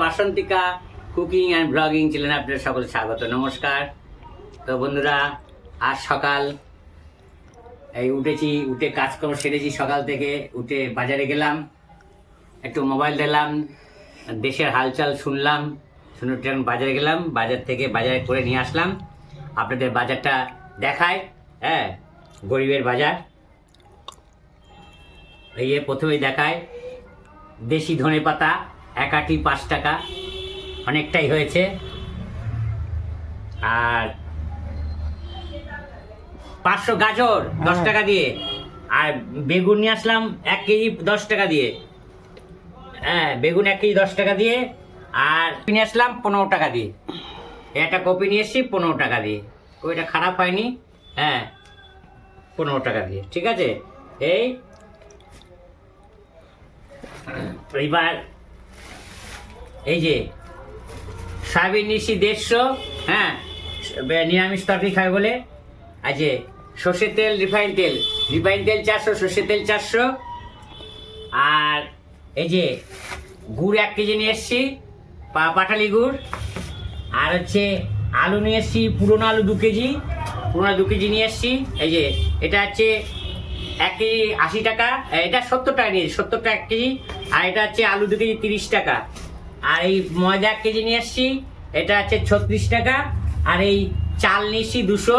Basantika cooking and blogging চ্যানেলে আপনাদের সকল স্বাগত। নমস্কার। তো বন্ধুরা, আজ সকাল উঠে কাজকর্ম সেরেছি। সকাল থেকে উঠে বাজারে গেলাম, একটু মোবাইল দিলাম, দেশের হালচাল শুনলাম, শুনে বাজারে গেলাম, বাজার থেকে বাজারে করে নিয়ে আসলাম। আপনাদের বাজারটা দেখায়, হ্যাঁ, গরিবের বাজার। এই প্রথমেই দেখায় দেশি ধনে পাতা, এক আঁটি 5 টাকা, অনেকটাই হয়েছে। আর 500 গাজর 10 টাকা দিয়ে। আর বেগুন নিয়ে আসলাম 1 কেজি 10 টাকা দিয়ে। হ্যাঁ, বেগুন 1 কেজি 10 টাকা দিয়ে। আর নিয়ে আসলাম 15 টাকা দিয়ে। একটা কপি নিয়ে এসেছি 15 টাকা দিয়ে। ওইটা খারাপ হয়নি। হ্যাঁ, 15 টাকা দিয়ে, ঠিক আছে। এইবার এই যে সয়াবিন নিচ্ছি 150, হ্যাঁ, নিরামিষ তরকারি খাবে বলে। আর যে সর্ষের তেল, রিফাইন তেল 400, সর্ষের তেল 400। আর এই যে গুড় 1 কেজি নিয়ে এসছি, পাটালি গুড়। আর হচ্ছে আলু নিয়ে এসছি, পুরোনো আলু 2 কেজি, নিয়ে এসছি। এই যে এটা হচ্ছে 1 কেজি 80 টাকা, এটা 70 টাকা নিয়েছি, 70 টাকা 1 কেজি। আর এটা হচ্ছে আলু 2 কেজি 30 টাকা। আর এই ময়দা 1 কেজি নিয়ে এসছি, এটা হচ্ছে 36 টাকা। আর এই চাল নিয়েছি 200,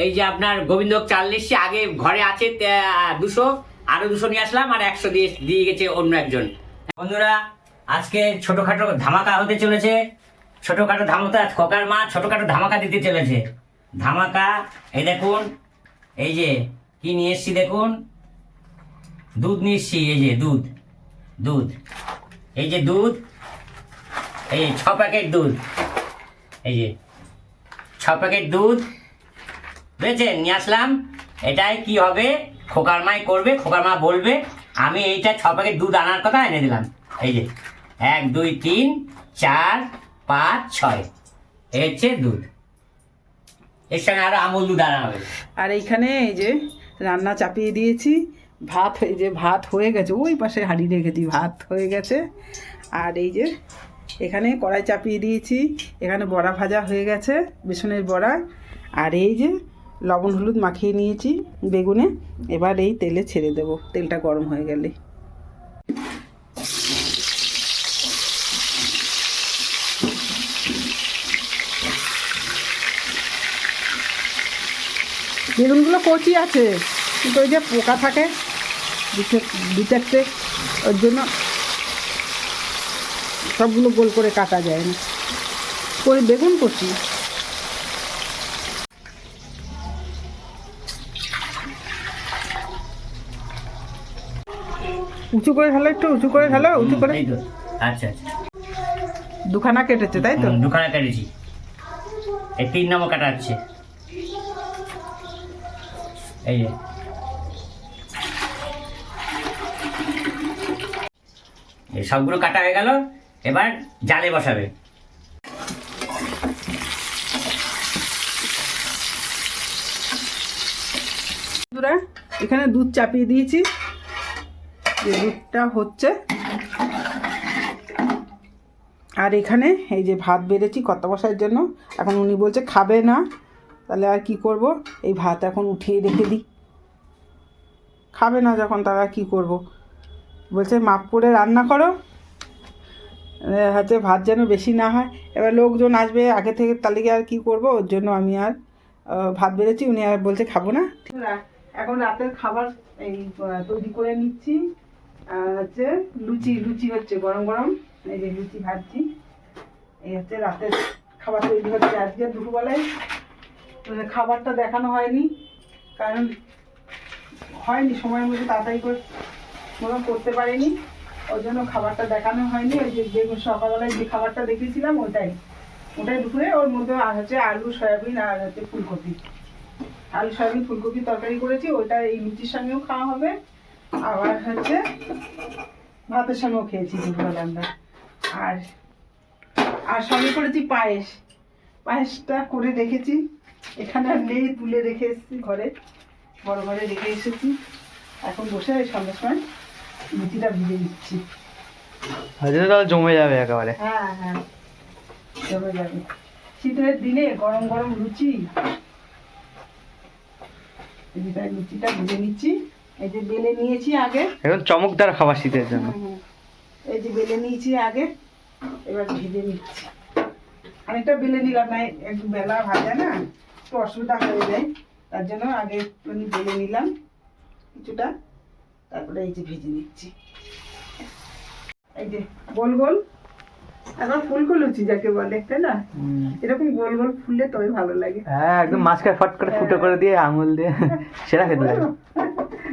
এই যে আপনার গোবিন্দভোগ চাল নিয়েছি, আগে ঘরে আছে 200, আরও 200 নিয়ে আসলাম। আর 100 দিয়ে গেছে অন্য একজন। বন্ধুরা, আজকে ছোটোখাটো ধামাকা হতে চলেছে। ছোটোখাটো ধামাকা, খোকার মা ছোটোখাটো ধামাকা দিতে চলেছে। ধামাকা, এই দেখুন, এই যে কি নিয়ে এসছি দেখুন, দুধ নিয়ে এসছি। এই যে দুধ, এই যে দুধ, এই 6 প্যাকেট দুধ, এই যে 6 প্যাকেট দুধ, বুঝেছেন, নিয়ে আসলাম। এটাই কি হবে, খোকার মাই করবে, খোকার মা বলবে। আমি এইটা 6 প্যাকেট দুধ আনার কথা এনে দিলাম। এই যে 1 2 3 4 5 6, এই হচ্ছে দুধ। এর সঙ্গে আরো আমুল দুধ আনা হবে। আর এইখানে এই যে রান্না চাপিয়ে দিয়েছি, ভাত, এই যে ভাত হয়ে গেছে, ওই পাশে হাঁড়ি রেখেছি, ভাত হয়ে গেছে। আর এই যে এখানে কড়াই চাপিয়ে দিয়েছি, এখানে বড়া ভাজা হয়ে গেছে, বেসনের বড়া। আর এই যে লবণ হলুদ মাখিয়ে নিয়েছি বেগুনে, এবার এই তেলে ছেড়ে দেবো, তেলটা গরম হয়ে গেলে। বেগুনগুলো কচি আছে, কিন্তু ওই যে পোকা থাকে দু চারটে, ওর জন্য সবগুলো গোল করে কাটা যায় না। ওই বেগুন কচি। উঁচু করে ঢালো, একটু উঁচু করে ঢালো, উঁচু করে। আচ্ছা আচ্ছা, দুখানা কেটেছে তাই তো? দুখানা কেটেছি, এই 3 নম্বর কাটা হচ্ছে। এই যে এই সবগুলো কাটা হয়ে গেল, এবার জালে বসাবে। বন্ধুরা, এখানে দুধ চাপিয়ে দিয়েছি, যে দুধটা হচ্ছে। আর এখানে এই যে ভাত বেড়েছি কত বসার জন্য। এখন উনি বলছে খাবে না, তাহলে আর কি করব, এই ভাত এখন উঠিয়ে রেখে দিই। খাবে না যখন, তারা কি করব, বলছে মাপ করে রান্না করো, হাতে ভাত যেন বেশি না হয়। এবার লোকজন আসবে আগে থেকে, তালিকা আর কি করব, ওর জন্য আমি আর ভাত বেড়েছি, উনি আর বলছে খাবো না। এখন রাতের খাবার এই তৈরি করে নিচ্ছি। হচ্ছে লুচি হচ্ছে গরম গরম, এই যে লুচি ভাজছি। এই হচ্ছে রাতের খাবার তৈরি হচ্ছে। আজকে দুপুরবেলায় খাবারটা দেখানো হয়নি, কারণ হয়নি সময়ের মধ্যে, তাড়াতাড়ি করে করতে পারিনি, ওই জন্য খাবারটা দেখানো হয়নি। ওই যে সকালবেলায় যে খাবারটা দেখিয়েছিলাম ওটাই দুপুরে। ওর মধ্যে আর হচ্ছে আলু সয়াবিন আর হচ্ছে ফুলকপি, আলু সয়াবিন ফুলকপি তরকারি করেছি, ওইটা এই লুচির সঙ্গেও খাওয়া হবে। আবার হচ্ছে ভাতের সঙ্গেও খেয়েছি দুপুরবেলা আমরা। আর সঙ্গে করেছি পায়েসটা করে রেখেছি, এখানে আর নেই, তুলে রেখে এসেছি ঘরে, বড় ঘরে রেখে এসেছি। এখন বসে সন্ধ্যার সময় লুচিটা ভিজে দিচ্ছি। হয়তো তাহলে জমে যাবে একেবারে। হ্যাঁ হ্যাঁ জমে যাবে। শীতের দিনে গরম গরম লুচি, এই যে তাই লুচিটা ভেজে নিচ্ছি। এই যে বেলে নিয়েছি আগে, এখন চমকদার খাবার শীতের জন্য। এই যে বেলে নিয়েছি আগে, এবার ভেজে নিচ্ছি। অনেকটা বেলে নিলাম, না একটু বেলা ভাজা না একটু অসুবিধা হয়ে যায়, তার জন্য আগে একটুখানি বেলে নিলাম কিছুটা, তারপরে এই যে ভেজে নিচ্ছি। এই যে গোল গোল, এখন ফুলকো লুচি যাকে বলে, তাই না? এরকম গোল গোল ফুললে তবে ভালো লাগে। হ্যাঁ একদম মাঝখানে ফট করে ফুটো করে দিয়ে আঙুল দিয়ে সেরা খেতে লাগে।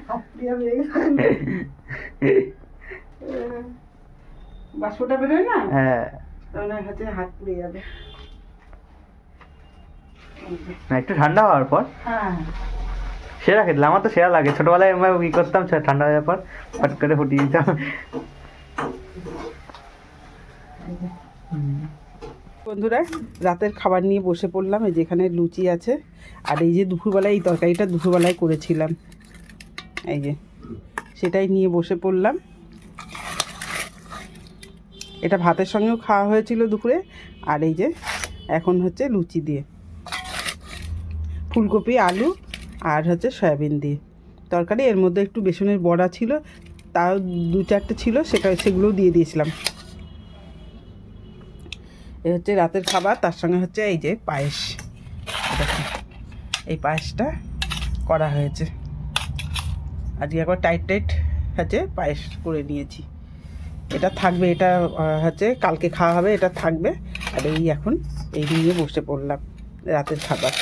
হাত দিয়ে বাষ্পটা বেরোয় না, হ্যাঁ তাহলে হচ্ছে হাত পুড়ে যাবে। না একটু ঠান্ডা হওয়ার পর হ্যাঁ সেরা খেতে লাগে। আমার তো সেরা লাগে, ছোটবেলায় আমরা কি করতাম, ঠান্ডা হওয়ার পর ফট করে ফুটিয়ে দিতাম। বন্ধুরা, রাতের খাবার নিয়ে বসে পড়লাম। এই যেখানে লুচি আছে, আর এই যে দুপুরবেলায় এই তরকারিটা দুপুরবেলায় করেছিলাম, এই যে সেটাই নিয়ে বসে পড়লাম। এটা ভাতের সঙ্গেও খাওয়া হয়েছিল দুপুরে, আর এই যে এখন হচ্ছে লুচি দিয়ে ফুলকপি আলু আর হচ্ছে সয়াবিন দিয়ে তরকারি। এর মধ্যে একটু বেসনের বড়া ছিল, তাও 2-4টে ছিল, সেগুলোও দিয়ে দিয়েছিলাম। এ হচ্ছে রাতের খাবার, তার সঙ্গে হচ্ছে এই যে পায়েস, এই পায়েসটা করা হয়েছে আজকে। একবার টাইট টাইট হচ্ছে পায়েস করে নিয়েছি, এটা থাকবে, এটা হচ্ছে কালকে খাওয়া হবে, এটা থাকবে। আর এই এখন এই নিয়ে বসে পড়লাম রাতের খাবার।